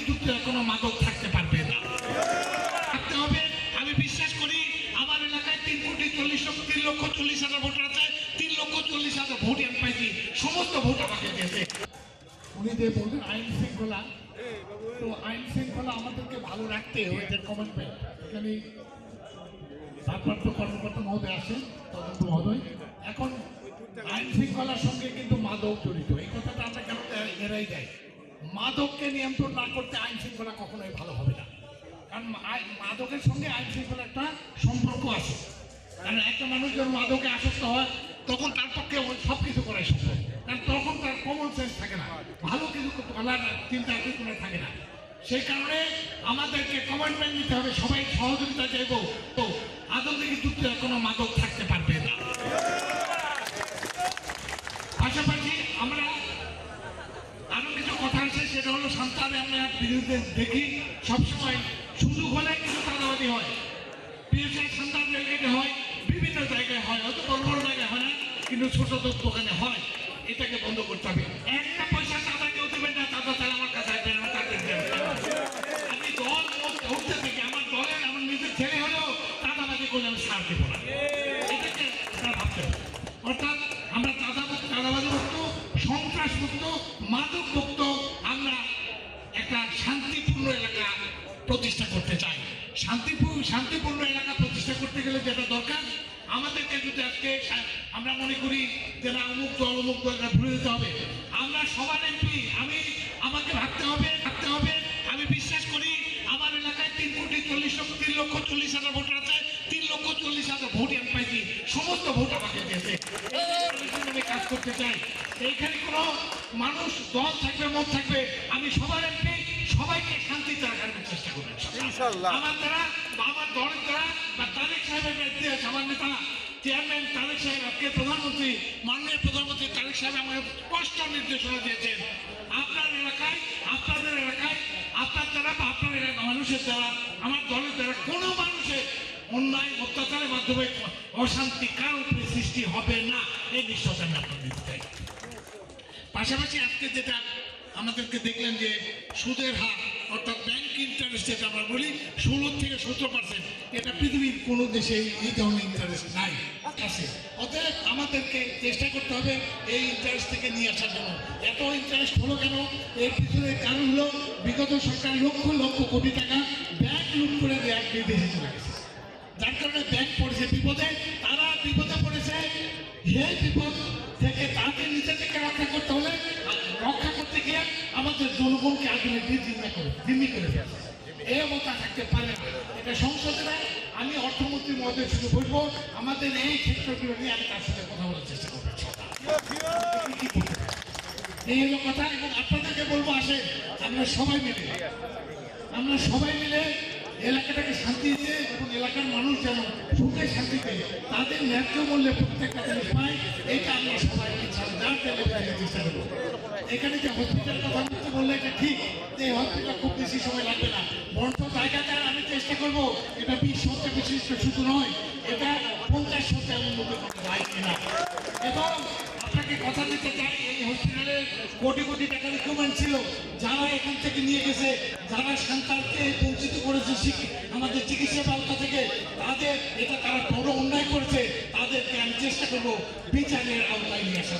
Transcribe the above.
যুক্ত কোনো মাদক থাকতে পারবে না, থাকতে হবে। আমি বিশ্বাস করি আমার এলাকায় 3,40,00,000 ভোটার আছে, 3,40,000 ভোট আমি পাইছি, সমস্ত ভোট আমাকে দিয়েছে। উনি যে বলবেন আইন শৃঙ্খলা, তো আইন শৃঙ্খলা আমাদেরকে ভালো রাখতে ওইটার কমিটমেন্ট। এখানে ভারপ্রাপ্ত কর্মকর্তা মহোদয় আসেন, তদন্ত মহোদয়। এখন আইন শৃঙ্খলার সঙ্গে কিন্তু মাদক জড়িত, এই কথাটা আমরা কেন এড়াই যাই। মাদককে নিয়ন্ত্রণ না করতে আইন শৃঙ্খলা কখনোই ভালো হবে না, কারণ মাদকের সঙ্গে আইন শৃঙ্খলা একটা সম্পর্ক আছে। কারণ একটা মানুষ যখন মাদকে আসক্ত হয় তখন তার পক্ষে সব কিছু করাই সম্ভব, কারণ তখন তার কমন সেন্স থাকে না, ভালো কিছু বলার চিন্তা কিছু থাকে না। সেই কারণে আমাদেরকে কমিটমেন্ট নিতে হবে, সবাই সহযোগিতা চাইব, তো আদৌ থেকে যুক্ত কোনো মাদক থাকতে পারবে না। পাশাপাশি আমরা আরো কিছু কথা আছে, সেটা হলো সন্তানে আমরা বিরুদ্ধে দেখি সবসময় সুযোগ হলে কিছু চাঁদাবাদি হয়, পিএসআই সন্তান রেলগেটে হয়, বিভিন্ন জায়গায় হয়, হয়তো বড় বড় জায়গায় হয় না, কিন্তু ছোট দোকানে হয়। এটাকে বন্ধ করতে হবে। একটা পয়সা চাঁদা কেউ দেবেন না, চাঁদা তাহলে আমার কাছে আসবেন, আমার কাছে আমি দল উঠতে থেকে আমার দলের আমার নিজের ছেলে হলেও চাঁদাবাদি করলে আমি সার দেবো না, এটাকে আপনারা ভাবতে হবে। অর্থাৎ আমরা চাঁদাবাদি মুক্ত, সন্ত্রাস মুক্ত, মাদক মুক্ত আমরা একটা শান্তিপূর্ণ এলাকা প্রতিষ্ঠা করতে চাই। শান্তিপূর্ণ এলাকা প্রতিষ্ঠা করতে গেলে যেটা দরকার, আমাদেরকে যদি আজকে আমরা মনে করি যে না অমুক দল ভুলে যেতে হবে, আমরা সবার এমপি, আমাকে ভাবতে হবে। আমি বিশ্বাস করি আমার এলাকায় 3,40,00,000 ভোটার আছে, 3,40,000 ভোট আমি পাইছি, সমস্ত ভোট আমাকে দিয়েছে। আমি কাজ করতে চাই। এইখানে কোনো মানুষ দল থাকবে, মত থাকবে, আমি সবার এমপি, সবাইকে শান্তিতে রাখার চেষ্টা করবেন আমার দ্বারা, আমার দলের দ্বারা, বা তারেক সাহেবের নেতৃত্বে আমার নেতা চেয়ারম্যান তারেক সাহেব, আজকে প্রধানমন্ত্রী, মাননীয় প্রধানমন্ত্রী তারেক সাহেব আমাকে স্পষ্ট নির্দেশনা দিয়েছেন, আপনাদের এলাকায় আপনার দ্বারা বা আপনার এলাকার মানুষের দ্বারা, আমার দলের দ্বারা কোনো মানুষের অন্যায় অত্যাচারের মাধ্যমে অশান্তি কারো উপরে সৃষ্টি হবে না, এই নিশ্চয়তা আমি আপনার দিতে চাই। পাশাপাশি আজকে যেটা আমাদেরকে দেখলেন যে সুদের হার, অর্থাৎ ব্যাংক ইন্টারেস্ট যেটা আমরা বলি 16 থেকে 17%, এটা পৃথিবীর কোনো দেশে এই ধরনের ইন্টারেস্ট নাই আছে। অতএব আমাদেরকে চেষ্টা করতে হবে এই ইন্টারেস্ট থেকে নিয়ে আসার জন্য। এত ইন্টারেস্ট হলো কেন, এর পিছনে কারণ হলো বিগত সরকার লক্ষ লক্ষ কোটি টাকা ব্যাংক লুট করে ব্যাংক বিদেশে চলে গেছে, যার কারণে ব্যাংক পড়েছে বিপদে, তারা বিপদে পড়েছে। এই বিপদ থেকে তাকে নিজে থেকে রক্ষা করতে হলে, রক্ষা করতে গিয়ে আমাদের জনগণকে আসলে জিম্মি করে ফেলছে। এই অবস্থা থাকতে পারে না, এটা সংসদে না। আমি অর্থমন্ত্রী মহোদয়ের সঙ্গে বলবো, আমাদের এই ক্ষেত্রগুলো নিয়ে আমি তার সাথে কথা বলার চেষ্টা করবো। এই হলো কথা। এবং আপনাদেরকে বলবো, আসেন আমরা সবাই মিলে এলাকাটাকে শান্তি দিয়ে, এবং এলাকার মানুষ যেন সুখে শান্তিতে তাদের ন্যায্য মূল্যে প্রত্যেকটা জিনিস পায়, এটা আমরা সবাই চেষ্টা করবো। এখানে যে হসপিটাল কথা বললে এটা ঠিক, এই হসপিটাল খুব বেশি সময় লাগবে না, বর্ষ জায়গাটা আমি চেষ্টা করবো এটা 20 শয্যা বিশিষ্ট শুধু নয়, এটা 50 শয্যা উন্নত করতে যায় কিনা। এবং আপনাকে কথা দিতে চাই, এই হসপিটালে কোটি কোটি টাকার রিকমেন্ড ছিল, যারা এখান থেকে নিয়ে গেছে, যারা সন্তানকে বঞ্চিত করেছে আমাদের চিকিৎসা ব্যবস্থা থেকে, তারা বড় অন্যায় করেছে, তাদেরকে আমি চেষ্টা করবো বিচারের আওতায় নিয়ে আসা।